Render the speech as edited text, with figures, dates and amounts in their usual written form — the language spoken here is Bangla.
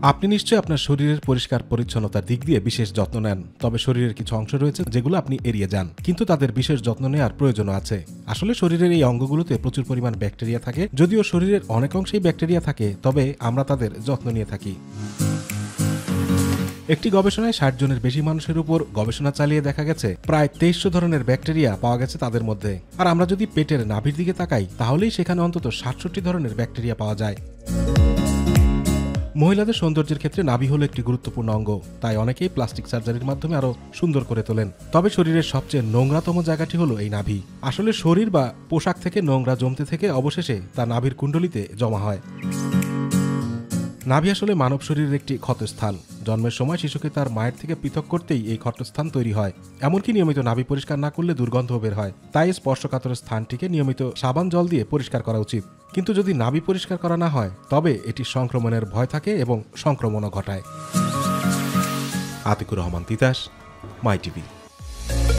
আপনি নিশ্চয়ই আপনার শরীরের পরিষ্কার পরিচ্ছন্নতার দিক দিয়ে বিশেষ যত্ন নেন, তবে শরীরের কিছু অংশ রয়েছে যেগুলো আপনি এড়িয়ে যান, কিন্তু তাদের বিশেষ যত্ন নেওয়ার প্রয়োজনও আছে। আসলে শরীরের এই অঙ্গগুলোতে প্রচুর পরিমাণ ব্যাকটেরিয়া থাকে। যদিও শরীরের অনেক অংশেই ব্যাকটেরিয়া থাকে, তবে আমরা তাদের যত্ন নিয়ে থাকি। একটি গবেষণায় ৬০ জনের বেশি মানুষের উপর গবেষণা চালিয়ে দেখা গেছে প্রায় ২৩০০ ধরনের ব্যাকটেরিয়া পাওয়া গেছে তাদের মধ্যে। আর আমরা যদি পেটের নাভির দিকে তাকাই, তাহলেই সেখানে অন্তত ৬৭ ধরনের ব্যাকটেরিয়া পাওয়া যায়। মহিলাদের সৌন্দর্যের ক্ষেত্রে নাভি হলো একটি গুরুত্বপূর্ণ অঙ্গ, তাই অনেকেই প্লাস্টিক সার্জারির মাধ্যমে আরো সুন্দর করে তোলেন। তবে শরীরের সবচেয়ে নোংরাতম জায়গাটি হলো এই নাভি। আসলে শরীর বা পোশাক থেকে নোংরা জমতে থেকে অবশেষে তা নাভির কুণ্ডলিতে জমা হয়। নাভি আসলে মানব শরীরের একটি ক্ষতস্থান। জন্মের সময় শিশুকে তার মায়ের থেকে পৃথক করতেই এই ক্ষতস্থান তৈরি হয়। এমনকি নিয়মিত নাভি পরিষ্কার না করলে দুর্গন্ধ বের হয়। তাই স্পর্শকাতর স্থানটিকে নিয়মিত সাবান জল দিয়ে পরিষ্কার করা উচিত। কিন্তু যদি নাভি পরিষ্কার করা না হয়, তবে এটি সংক্রমণের ভয় থাকে এবং সংক্রমণও ঘটায়। আতিকুর রহমান তিতাস, মাই টিভি।